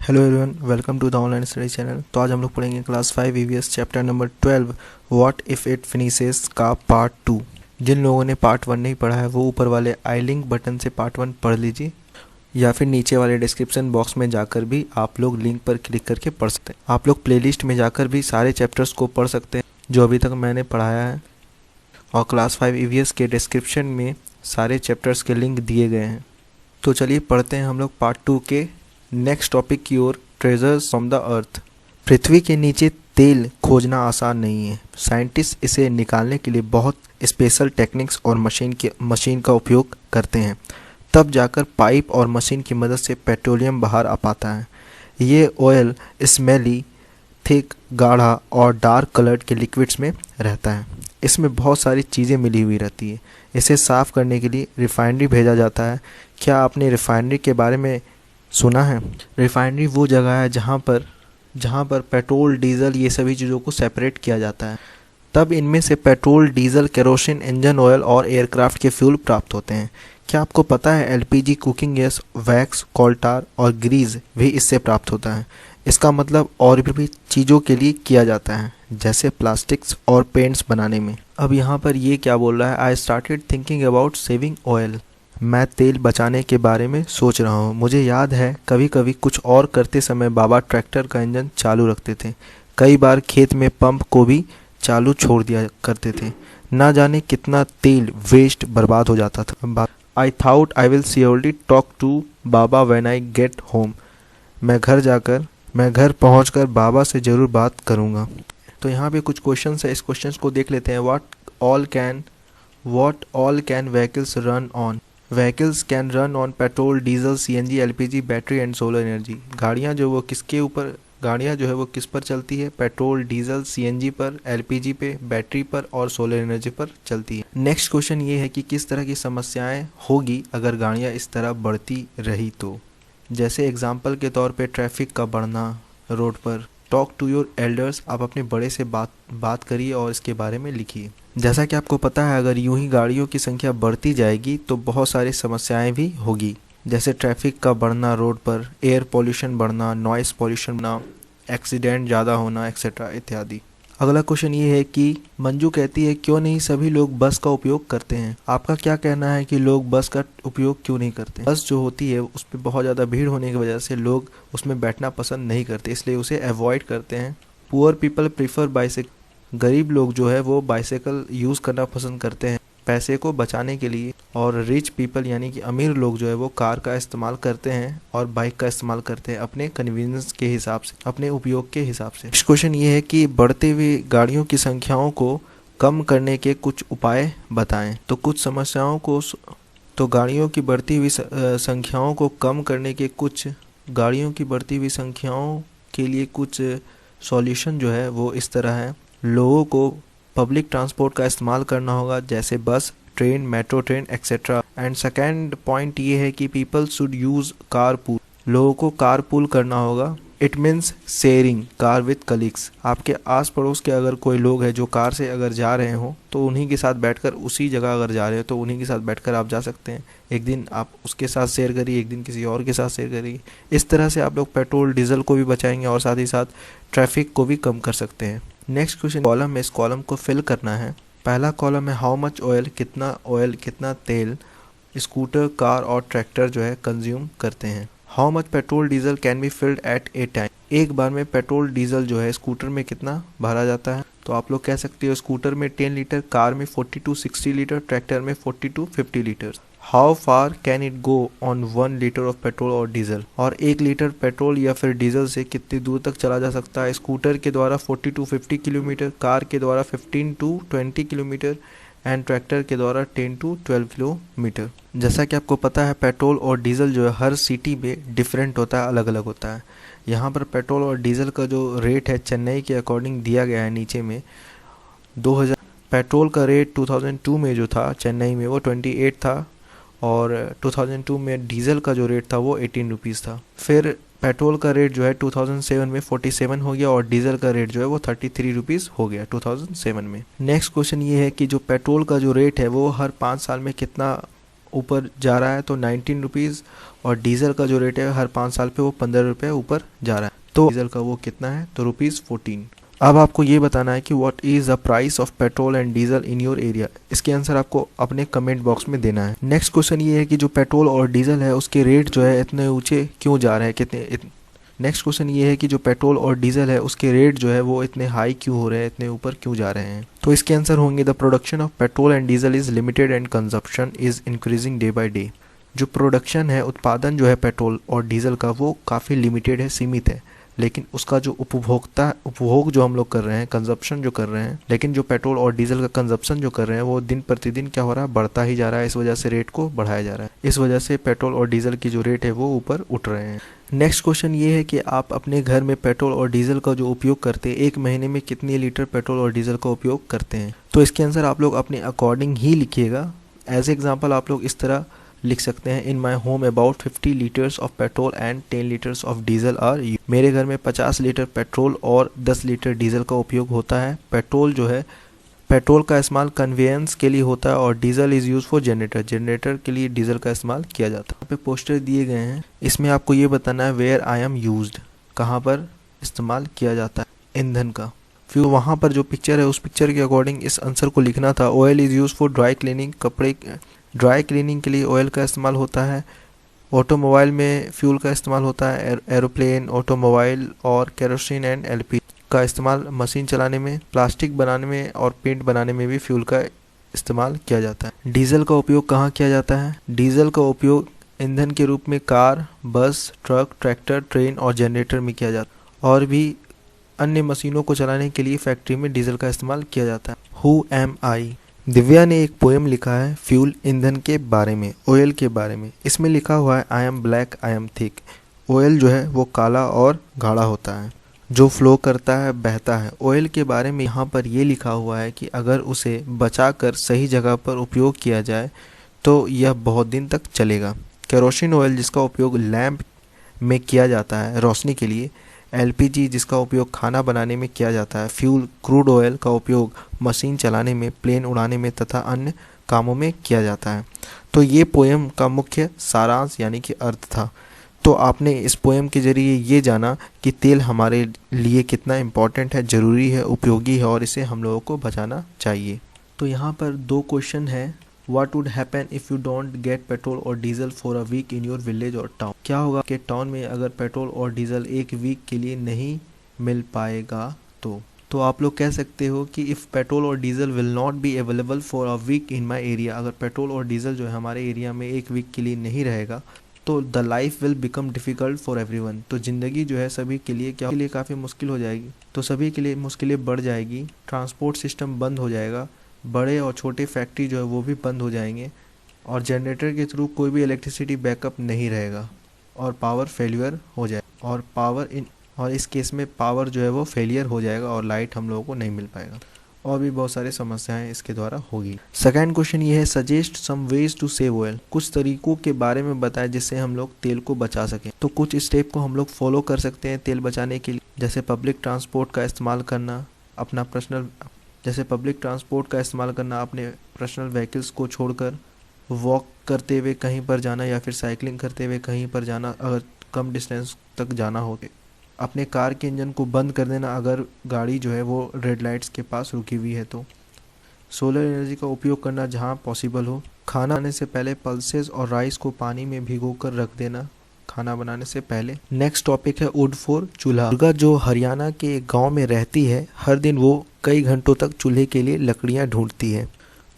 Hello everyone, welcome to the online study channel. तो आज हम लोग पढ़ेंगे class 5 EVS chapter number 12 what if it finishes का पार्ट 2। जिन लोगों ने पार्ट 1 नहीं पढ़ा है वो ऊपर वाले आई लिंक बटन से पार्ट 1 पढ़ लीजिए, या फिर नीचे वाले डिस्क्रिप्शन बॉक्स में जाकर भी आप लोग लिंक पर क्लिक करके पढ़ सकते हैं। आप लोग प्लेलिस्ट में जाकर भी सारे चैप्टर्स को पढ़ सकते हैं जो अभी तक मैंने पढ़ाया है, और क्लास 5 ईवीएस के डिस्क्रिप्शन में सारे चैप्टर्स के लिंक दिए गए हैं। तो चलिए पढ़ते हैं हम लोग पार्ट 2 के नेक्स्ट टॉपिक की ओर, ट्रेजर्स फ्रॉम द अर्थ। पृथ्वी के नीचे तेल खोजना आसान नहीं है। साइंटिस्ट इसे निकालने के लिए बहुत स्पेशल टेक्निक्स और मशीन का उपयोग करते हैं, तब जाकर पाइप और मशीन की मदद से पेट्रोलियम बाहर आ पाता है। ये ऑयल स्मेली, थिक, गाढ़ा और डार्क कलर्ड के लिक्विड्स में रहता है। इसमें बहुत सारी चीज़ें मिली हुई रहती है। इसे साफ़ करने के लिए रिफाइनरी भेजा जाता है। क्या आपने रिफाइनरी के बारे में सुना है? रिफाइनरी वो जगह है जहाँ पर पेट्रोल, डीजल, ये सभी चीज़ों को सेपरेट किया जाता है। तब इनमें से petrol, diesel, kerosene, engine oil और एयरक्राफ्ट के फ्यूल प्राप्त होते हैं। क्या आपको पता है एलपीजी, कुकिंग गैस, वैक्स, कोल टार और ग्रीस भी इससे प्राप्त होता है। इसका मतलब और भी चीज़ों के लिए किया जाता है, जैसे प्लास्टिक्स और पेंट्स बनाने में। अब यहाँ पर ये क्या बोल रहा है? I started thinking about saving oil. मैं तेल बचाने के बारे में सोच रहा हूँ। मुझे याद है कभी कभी कुछ और करते समय बाबा ट्रैक्टर का इंजन चालू रखते थे। कई बार खेत में पंप को भी चालू छोड़ दिया करते थे। ना जाने कितना तेल वेस्ट बर्बाद हो जाता था। I thought I will surely talk to Baba when I get home. मैं घर पहुँचकर बाबा से ज़रूर बात करूँगा। तो यहाँ पे कुछ क्वेश्चन है, इस क्वेश्चन को देख लेते हैं। What all can vehicles run on? Vehicles can run on petrol, diesel, CNG, LPG, battery and solar energy. गाड़ियाँ जो है वो किस पर चलती है? पेट्रोल, डीजल, CNG पर, LPG पे, बैटरी पर और सोलर एनर्जी पर चलती है। नेक्स्ट क्वेश्चन ये है कि किस तरह की समस्याएं होगी अगर गाड़ियाँ इस तरह बढ़ती रही तो। जैसे एग्जाम्पल के तौर पे ट्रैफिक का बढ़ना रोड पर। टॉक टू योर एल्डर्स, आप अपने बड़े से बात करिए और इसके बारे में लिखिए। जैसा कि आपको पता है, अगर यूं ही गाड़ियों की संख्या बढ़ती जाएगी तो बहुत सारी समस्याएं भी होगी, जैसे ट्रैफिक का बढ़ना रोड पर, एयर पोल्यूशन बढ़ना, नॉइस पोल्यूशन बढ़ना, एक्सीडेंट ज़्यादा होना, एक्सेट्रा इत्यादि। अगला क्वेश्चन ये है कि मंजू कहती है क्यों नहीं सभी लोग बस का उपयोग करते हैं। आपका क्या कहना है कि लोग बस का उपयोग क्यों नहीं करते? बस जो होती है उस पर बहुत ज़्यादा भीड़ होने की वजह से लोग उसमें बैठना पसंद नहीं करते, इसलिए उसे अवॉइड करते हैं। Poor people prefer bicycle. गरीब लोग जो है वो बाइसाइकिल यूज़ करना पसंद करते हैं पैसे को बचाने के लिए। और रिच पीपल यानी कि अमीर लोग जो है वो कार का इस्तेमाल करते हैं और बाइक का इस्तेमाल करते हैं अपने कन्वीनियंस के हिसाब से, अपने उपयोग के हिसाब से। नेक्स्ट क्वेश्चन ये है कि बढ़ते हुए गाड़ियों की संख्याओं को कम करने के कुछ उपाय बताएं। तो गाड़ियों की बढ़ती हुई संख्याओं को कम करने के गाड़ियों की बढ़ती हुई संख्याओं के लिए कुछ सॉल्यूशन जो है वो इस तरह है। लोगों को पब्लिक ट्रांसपोर्ट का इस्तेमाल करना होगा, जैसे बस, train, metro train etcetera. And second point ये है कि पीपल शुड यूज़ कारपूल। लोगों को कारपूल करना होगा। It means sharing car with colleagues. आपके आस पड़ोस के अगर कोई लोग हैं जो कार से अगर जा रहे हो तो उन्हीं के साथ बैठकर, उसी जगह अगर जा रहे हो तो उन्हीं के साथ बैठकर आप जा सकते हैं। एक दिन आप उसके साथ शेयर करिए, एक दिन किसी और के साथ शेयर करिए। इस तरह से आप लोग पेट्रोल, डीजल को भी बचाएंगे और साथ ही साथ ट्रैफिक को भी कम कर सकते हैं। नेक्स्ट क्वेश्चन कॉलम में, इस कॉलम को फिल करना है। पहला कॉलम है हाउ मच ऑयल, कितना तेल स्कूटर, कार और ट्रैक्टर जो है कंज्यूम करते हैं। How much petrol, diesel can be filled at a time. एक बार में पेट्रोल, डीजल जो है स्कूटर में कितना भरा जाता है? तो आप लोग कह सकते हो स्कूटर में 10 लीटर, कार में 40 to 60 लीटर, ट्रैक्टर में 40 to 50 litre. How far can it go on 1 litre of petrol और डीजल। और 1 लीटर पेट्रोल या फिर डीजल से कितनी दूर तक चला जा सकता है? स्कूटर के द्वारा 40 to 50 किलोमीटर, कार के द्वारा 15 to 20 किलोमीटर एंड ट्रैक्टर के द्वारा 10 to 12 किलोमीटर। जैसा कि आपको पता है पेट्रोल और डीजल जो है हर सिटी में डिफरेंट होता है, अलग अलग होता है। यहाँ पर पेट्रोल और डीजल का जो रेट है चेन्नई के अकॉर्डिंग दिया गया है नीचे में। 2000 पेट्रोल का रेट 2002 में जो था चेन्नई में वो 28 था, और 2002 में डीजल का जो रेट था वो 18 रुपीज़ था। फिर पेट्रोल का रेट जो है 2007 में 47 हो गया और डीजल का रेट जो है वो 33 रुपीज़ हो गया 2007 में। नेक्स्ट क्वेश्चन ये है कि जो पेट्रोल का जो रेट है वो हर 5 साल में कितना ऊपर जा रहा है तो 19 रुपीज़, और डीजल का जो रेट है हर 5 साल पे वो 15 रुपये ऊपर जा रहा है। तो डीजल का वो कितना है, तो ₹14। अब आपको ये बताना है कि what is the price of petrol and diesel in your area. इसके आंसर आपको अपने कमेंट बॉक्स में देना है। नेक्स्ट क्वेश्चन ये है कि जो पेट्रोल और डीजल है उसके रेट जो है इतने ऊंचे क्यों जा रहे हैं, नेक्स्ट क्वेश्चन ये है कि जो पेट्रोल और डीजल है उसके रेट जो है वो इतने हाई क्यों हो रहे हैं, इतने ऊपर क्यों जा रहे हैं। तो इसके आंसर होंगे the production of petrol and diesel is limited and consumption is increasing day by day. जो प्रोडक्शन है, उत्पादन जो है पेट्रोल और डीजल का, वो काफ़ी लिमिटेड है, सीमित है, लेकिन उसका जो उपभोग जो हम लोग कर रहे हैं, कंजप्शन जो कर रहे हैं, लेकिन जो पेट्रोल और डीजल का कंजप्शन जो कर रहे हैं वो दिन प्रतिदिन क्या हो रहा है, बढ़ता ही जा रहा है। इस वजह से रेट को बढ़ाया जा रहा है। इस वजह से पेट्रोल और डीजल की जो रेट है वो ऊपर उठ रहे हैं। नेक्स्ट क्वेश्चन ये है कि आप अपने घर में पेट्रोल और डीजल का जो उपयोग करते हैं, एक महीने में कितने लीटर पेट्रोल और डीजल का उपयोग करते हैं। तो इसके आंसर आप लोग अपने अकॉर्डिंग ही लिखिएगा। एज एग्जाम्पल आप लोग इस तरह लिख सकते हैं, in my home about 50 litres of petrol and 10 litres of diesel are use. मेरे घर में 50 लीटर पेट्रोल और 10 लीटर डीजल का उपयोग होता है। पेट्रोल जो है, पेट्रोल का इस्तेमाल कन्वेयंस के लिए होता है, और diesel is use for generator, generator के लिए डीजल का इस्तेमाल किया जाता है। यहाँ पे पोस्टर दिए गए हैं, इसमें आपको ये बताना है वेयर आई एम यूज्ड, कहाँ पर इस्तेमाल किया जाता है ईंधन का। फिर वहाँ पर जो पिक्चर है उस पिक्चर के अकॉर्डिंग इस आंसर को लिखना था। Oil is use for dry cleaning, कपड़े ड्राई क्लीनिंग के लिए ऑयल का इस्तेमाल होता है। ऑटोमोबाइल में फ्यूल का इस्तेमाल होता है, एरोप्लेन, ऑटोमोबाइल और केरोसिन एंड एलपीजी का इस्तेमाल मशीन चलाने में, प्लास्टिक बनाने में और पेंट बनाने में भी फ्यूल का इस्तेमाल किया जाता है। डीजल का उपयोग कहाँ किया जाता है? डीजल का उपयोग ईंधन के रूप में कार, बस, ट्रक, ट्रैक्टर, ट्रेन और जनरेटर में किया जाता है, और भी अन्य मशीनों को चलाने के लिए फैक्ट्री में डीजल का इस्तेमाल किया जाता है। हु एम आई, दिव्या ने एक पोएम लिखा है फ्यूल, ईंधन के बारे में, ऑयल के बारे में। इसमें लिखा हुआ है I am black I am thick. Oil जो है वो काला और गाढ़ा होता है, जो फ्लो करता है, बहता है। ऑयल के बारे में यहाँ पर ये लिखा हुआ है कि अगर उसे बचाकर सही जगह पर उपयोग किया जाए तो यह बहुत दिन तक चलेगा। केरोसिन ऑयल जिसका उपयोग लैंप में किया जाता है रोशनी के लिए, एलपीजी जिसका उपयोग खाना बनाने में किया जाता है, फ्यूल क्रूड ऑयल का उपयोग मशीन चलाने में, प्लेन उड़ाने में तथा अन्य कामों में किया जाता है। तो ये पोएम का मुख्य सारांश यानी कि अर्थ था। तो आपने इस पोएम के जरिए ये जाना कि तेल हमारे लिए कितना इम्पोर्टेंट है, ज़रूरी है, उपयोगी है, और इसे हम लोगों को बचाना चाहिए। तो यहाँ पर 2 क्वेश्चन है। What would happen if you don't get petrol और diesel for a week in your village और टाउन? क्या होगा कि टाउन में अगर पेट्रोल और डीजल एक वीक के लिए नहीं मिल पाएगा तो आप लोग कह सकते हो कि इफ़ पेट्रोल और diesel will not be available for a week in my area, अगर पेट्रोल और डीजल जो है हमारे एरिया में एक वीक के लिए नहीं रहेगा तो the life will become difficult for everyone, तो ज़िंदगी जो है सभी के लिए क्या के लिए काफ़ी मुश्किल हो जाएगी। तो सभी के लिए मुश्किलें बढ़ जाएगी, ट्रांसपोर्ट सिस्टम बंद हो जाएगा, बड़े और छोटे फैक्ट्री जो है वो भी बंद हो जाएंगे, और जनरेटर के थ्रू कोई भी इलेक्ट्रिसिटी बैकअप नहीं रहेगा, और पावर फेलियर हो जाए, और इस केस में पावर जो है वो फेलियर हो जाएगा और लाइट हम लोगों को नहीं मिल पाएगा, और भी बहुत सारी समस्याएं इसके द्वारा होगी। सेकंड क्वेश्चन ये है suggest some ways to save oil, कुछ तरीकों के बारे में बताएं जिससे हम लोग तेल को बचा सकें। तो कुछ स्टेप को हम लोग फॉलो कर सकते हैं तेल बचाने के लिए, जैसे पब्लिक ट्रांसपोर्ट का इस्तेमाल करना, अपने पर्सनल व्हीकल्स को छोड़कर वॉक करते हुए कहीं पर जाना, या फिर साइकिलिंग करते हुए कहीं पर जाना अगर कम डिस्टेंस तक जाना हो। अपने कार के इंजन को बंद कर देना अगर गाड़ी जो है वो रेड लाइट्स के पास रुकी हुई है तो। सोलर एनर्जी का उपयोग करना जहां पॉसिबल हो। खाना बनाने से पहले पल्सेस और राइस को पानी में भिगोकर रख देना खाना बनाने से पहले। नेक्स्ट टॉपिक है वुड फॉर चूल्हा। दुर्गा जो हरियाणा के गांव में रहती है, हर दिन वो कई घंटों तक चूल्हे के लिए लकड़ियां ढूंढती है।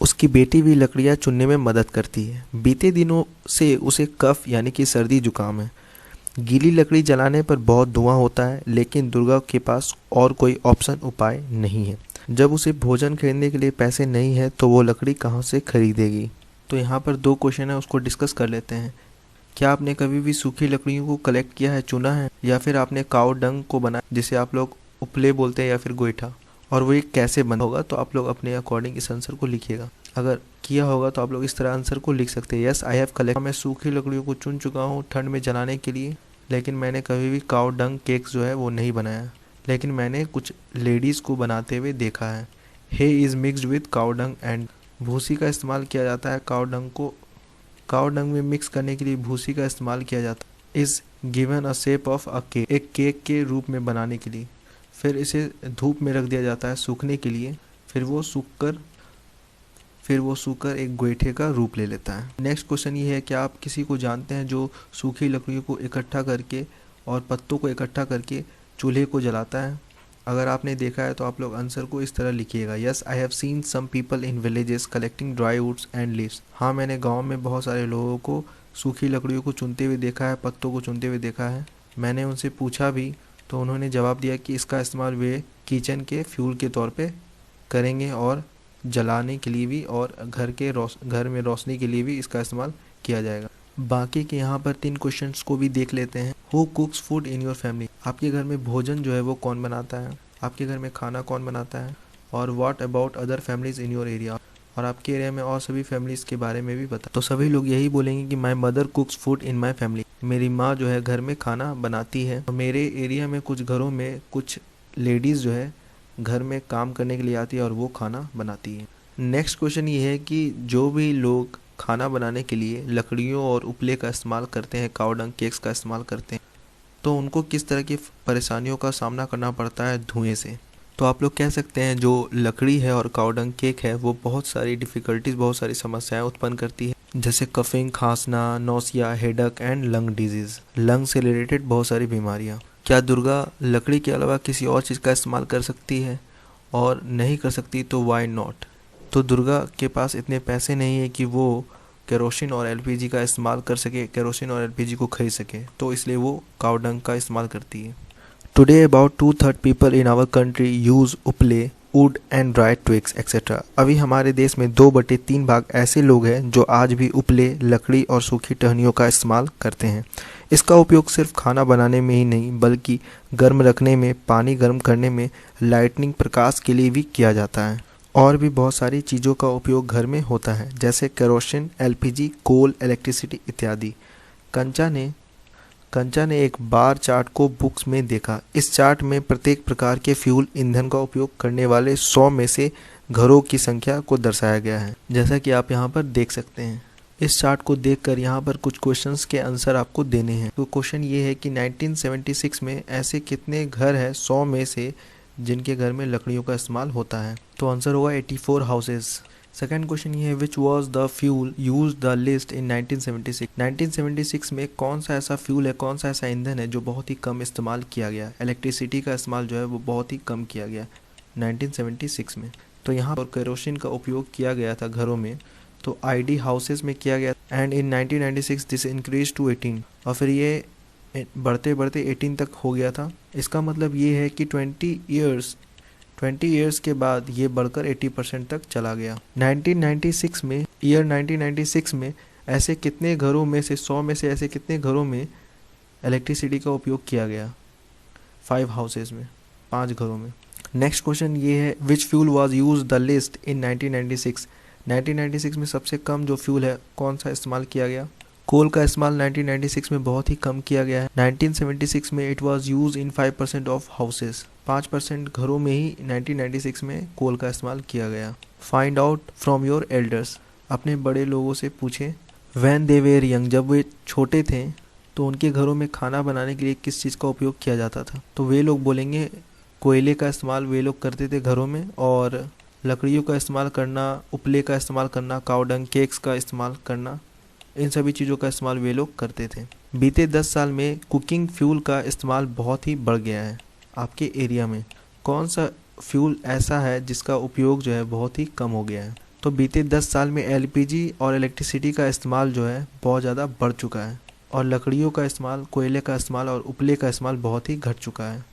उसकी बेटी भी लकड़ियां चुनने में मदद करती है। बीते दिनों से उसे कफ यानी कि सर्दी जुकाम है। गीली लकड़ी जलाने पर बहुत धुआं होता है, लेकिन दुर्गा के पास और कोई ऑप्शन उपाय नहीं है। जब उसे भोजन खरीदने के लिए पैसे नहीं है तो वो लकड़ी कहाँ से खरीदेगी। तो यहाँ पर 2 क्वेश्चन है, उसको डिस्कस कर लेते हैं। क्या आपने कभी भी सूखी लकड़ियों को कलेक्ट किया है, चुना है, या फिर आपने काऊ डंग को बनाया जिसे आप लोग उपले बोलते हैं या फिर गोईठा, और वो ये कैसे बना होगा? तो आप लोग अपने अकॉर्डिंग इस आंसर को लिखिएगा। अगर किया होगा तो आप लोग इस तरह आंसर को लिख सकते हैं, यस आई हैव कलेक्ट, मैं सूखी लकड़ियों को चुन चुका हूँ ठंड में जलाने के लिए, लेकिन मैंने कभी भी काऊ डंग केक्स जो है वो नहीं बनाया, लेकिन मैंने कुछ लेडीज़ को बनाते हुए देखा है। He is mixed with cow dung and, भूसी का इस्तेमाल किया जाता है काऊ डंग को काउ डंग में मिक्स करने के लिए भूसी का इस्तेमाल किया जाता है। Is given a shape of a cake, एक केक के रूप में बनाने के लिए। फिर इसे धूप में रख दिया जाता है सूखने के लिए, फिर वो सूखकर एक गोईठे का रूप ले लेता है। नेक्स्ट क्वेश्चन ये है कि आप किसी को जानते हैं जो सूखी लकड़ियों को इकट्ठा करके और पत्तों को इकट्ठा करके चूल्हे को जलाता है? अगर आपने देखा है तो आप लोग आंसर को इस तरह लिखिएगा, yes I have seen some people in villages collecting dry woods and leaves. हाँ, मैंने गांव में बहुत सारे लोगों को सूखी लकड़ियों को चुनते हुए देखा है, पत्तों को चुनते हुए देखा है। मैंने उनसे पूछा भी तो उन्होंने जवाब दिया कि इसका इस्तेमाल वे किचन के फ्यूल के तौर पे करेंगे और जलाने के लिए भी और घर में रोशनी के लिए भी इसका इस्तेमाल किया जाएगा। बाकी के यहाँ पर 3 क्वेश्चंस को भी देख लेते हैं। Who कुक्स food in your family? आपके घर में भोजन जो है वो कौन बनाता है? आपके घर में खाना कौन बनाता है? और what about other families in your area? और आपके एरिया में और सभी फैमिलीज के बारे में भी बता। तो सभी लोग यही बोलेंगे कि my mother कुक्स food in my family, मेरी माँ जो है घर में खाना बनाती है। और मेरे एरिया में कुछ घरों में कुछ लेडीज़ जो है घर में काम करने के लिए आती है और वो खाना बनाती है। नेक्स्ट क्वेश्चन ये है कि जो भी लोग खाना बनाने के लिए लकड़ियों और उपले का इस्तेमाल करते हैं, काउ डंग केक्स का इस्तेमाल करते हैं, तो उनको किस तरह की परेशानियों का सामना करना पड़ता है धुएं से? तो आप लोग कह सकते हैं जो लकड़ी है और काउ डंग केक है वो बहुत सारी डिफ़िकल्टीज, बहुत सारी समस्याएं उत्पन्न करती है, जैसे कफिंग, खांसना, nausea, headache and lung disease, lung से रिलेटेड बहुत सारी बीमारियाँ। क्या दुर्गा लकड़ी के अलावा किसी और चीज़ का इस्तेमाल कर सकती है? और नहीं कर सकती तो वाई नॉट? तो दुर्गा के पास इतने पैसे नहीं है कि वो केरोसिन और एलपीजी का इस्तेमाल कर सके, केरोसिन और एलपीजी को खरीद सके, तो इसलिए वो काउ डंग का इस्तेमाल करती है। Today about 2/3 people in our country use uple, wood and dry twigs etcetera. अभी हमारे देश में 2/3 भाग ऐसे लोग हैं जो आज भी उपले, लकड़ी और सूखी टहनियों का इस्तेमाल करते हैं। इसका उपयोग सिर्फ खाना बनाने में ही नहीं बल्कि गर्म रखने में, पानी गर्म करने में, लाइटनिंग प्रकाश के लिए भी किया जाता है। और भी बहुत सारी चीज़ों का उपयोग घर में होता है, जैसे केरोसिन, एलपीजी, कोल, इलेक्ट्रिसिटी इत्यादि। कंचा ने एक बार चार्ट को बुक्स में देखा। इस चार्ट में प्रत्येक प्रकार के फ्यूल ईंधन का उपयोग करने वाले 100 में से घरों की संख्या को दर्शाया गया है, जैसा कि आप यहाँ पर देख सकते हैं। इस चार्ट को देखकर यहाँ पर कुछ क्वेश्चंस के आंसर आपको देने हैं। तो क्वेश्चन ये है कि 1976 में ऐसे कितने घर हैं 100 में से जिनके घर में लकड़ियों का इस्तेमाल होता है? तो आंसर होगा 84 हाउसेज। सेकेंड क्वेश्चन ये है which was the fuel use the list in 1976? 1976 में कौन सा ऐसा फ्यूल है, कौन सा ऐसा ईंधन है जो बहुत ही कम इस्तेमाल किया गया? इलेक्ट्रिसिटी का इस्तेमाल जो है वो बहुत ही कम किया गया 1976 में। तो यहाँ पर केरोसिन का उपयोग किया गया था घरों में, तो आईडी हाउसेज में किया गया and in 1996 this increase to 18 और फिर ये बढ़ते बढ़ते 18 तक हो गया था। इसका मतलब ये है कि 20 इयर्स के बाद ये बढ़कर 80% तक चला गया। 1996 में ऐसे कितने घरों में से 100 में से ऐसे कितने घरों में इलेक्ट्रिसिटी का उपयोग किया गया? 5 हाउसेज में, 5 घरों में। नेक्स्ट क्वेश्चन ये है which fuel was use the list in 1996? 1996 में सबसे कम जो फ्यूल है कौन सा इस्तेमाल किया गया? कोल का इस्तेमाल 1996 में बहुत ही कम किया गया है। 1976 में it was use in 5% of houses, 5% घरों में ही 1996 में कोल का इस्तेमाल किया गया। Find out from your elders, अपने बड़े लोगों से पूछें। व्हेन दे वेर यंग, जब वे छोटे थे तो उनके घरों में खाना बनाने के लिए किस चीज़ का उपयोग किया जाता था? तो वे लोग बोलेंगे कोयले का इस्तेमाल वे लोग करते थे घरों में, और लकड़ियों का इस्तेमाल करना, उपले का इस्तेमाल करना, काउ डंग केक्स का इस्तेमाल करना, इन सभी चीज़ों का इस्तेमाल वे लोग करते थे। बीते 10 साल में कुकिंग फ्यूल का इस्तेमाल बहुत ही बढ़ गया है। आपके एरिया में कौन सा फ्यूल ऐसा है जिसका उपयोग जो है बहुत ही कम हो गया है? तो बीते 10 साल में एलपीजी और इलेक्ट्रिसिटी का इस्तेमाल जो है बहुत ज़्यादा बढ़ चुका है और लकड़ियों का इस्तेमाल, कोयले का इस्तेमाल और उपले का इस्तेमाल बहुत ही घट चुका है।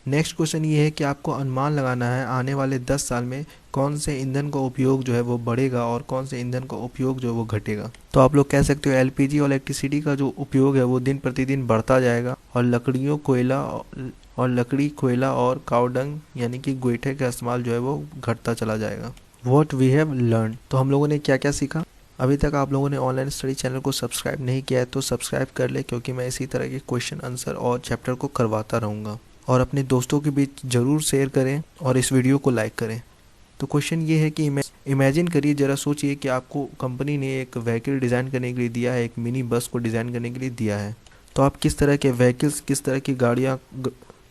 नेक्स्ट क्वेश्चन ये है कि आपको अनुमान लगाना है आने वाले 10 साल में कौन से ईंधन का उपयोग जो है वो बढ़ेगा और कौन से ईंधन का उपयोग जो है वो घटेगा। तो आप लोग कह सकते हो एलपीजी और इलेक्ट्रिसिटी का जो उपयोग है वो दिन प्रतिदिन बढ़ता जाएगा और लकड़ी, कोयला और काउ डंग यानी कि गोईठे का इस्तेमाल जो है वो घटता चला जाएगा। व्हाट वी हैव लर्न, तो हम लोगों ने क्या क्या सीखा? अभी तक आप लोगों ने ऑनलाइन स्टडी चैनल को सब्सक्राइब नहीं किया है तो सब्सक्राइब कर ले, क्योंकि मैं इसी तरह के क्वेश्चन आंसर और चैप्टर को करवाता रहूँगा। और अपने दोस्तों के बीच ज़रूर शेयर करें और इस वीडियो को लाइक करें। तो क्वेश्चन ये है कि इमेजिन करिए, ज़रा सोचिए कि आपको कंपनी ने एक व्हीकल डिज़ाइन करने के लिए दिया है, एक मिनी बस को डिज़ाइन करने के लिए दिया है, तो आप किस तरह के व्हीकल्स, किस तरह की गाड़ियाँ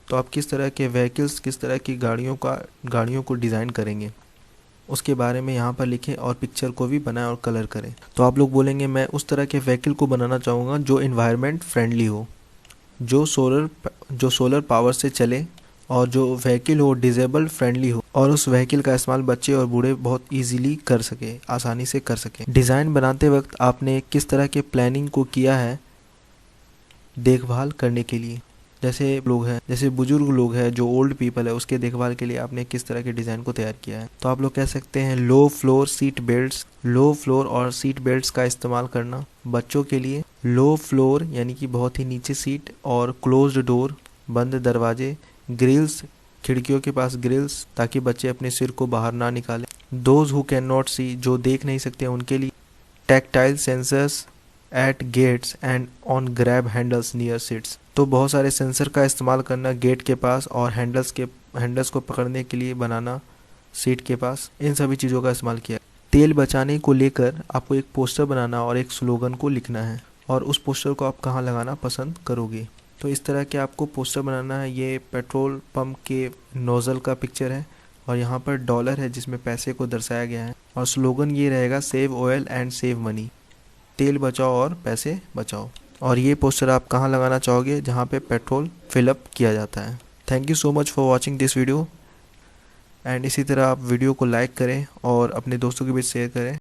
तो आप किस तरह के व्हीकल्स, किस तरह की गाड़ियों को डिज़ाइन करेंगे, उसके बारे में यहाँ पर लिखें और पिक्चर को भी बनाएं और कलर करें। तो आप लोग बोलेंगे मैं उस तरह के व्हीकल को बनाना चाहूँगा जो इन्वायरमेंट फ्रेंडली हो, जो सोलर पावर से चले, और जो व्हीकल हो डिजेबल फ्रेंडली हो, और उस व्हीकल का इस्तेमाल बच्चे और बूढ़े बहुत इजीली कर सके, आसानी से कर सकें। डिज़ाइन बनाते वक्त आपने किस तरह के प्लानिंग को किया है देखभाल करने के लिए, जैसे बुजुर्ग लोग हैं, जो ओल्ड पीपल है, उसके देखभाल के लिए आपने किस तरह के डिज़ाइन को तैयार किया है। तो आप लोग कह सकते हैं लो फ्लोर और सीट बेल्ट्स का इस्तेमाल करना। बच्चों के लिए लो फ्लोर यानी कि बहुत ही नीचे सीट, और क्लोज्ड डोर, बंद दरवाजे, ग्रिल्स, खिड़कियों के पास ग्रिल्स ताकि बच्चे अपने सिर को बाहर ना निकालें। Those who can not see, जो देख नहीं सकते उनके लिए tactile sensors at gates and on grab handles near seats. तो बहुत सारे सेंसर का इस्तेमाल करना गेट के पास और हैंडल्स को पकड़ने के लिए बनाना सीट के पास, इन सभी चीज़ों का इस्तेमाल किया। तेल बचाने को लेकर आपको एक पोस्टर बनाना और एक स्लोगन को लिखना है, और उस पोस्टर को आप कहाँ लगाना पसंद करोगे। तो इस तरह के आपको पोस्टर बनाना है। ये पेट्रोल पंप के नोज़ल का पिक्चर है, और यहाँ पर डॉलर है जिसमें पैसे को दर्शाया गया है, और स्लोगन ये रहेगा save oil and save money, तेल बचाओ और पैसे बचाओ। और ये पोस्टर आप कहाँ लगाना चाहोगे, जहाँ पे पेट्रोल फिलअप किया जाता है। Thank you so much for watching this video, and इसी तरह आप वीडियो को लाइक करें और अपने दोस्तों के बीच शेयर करें।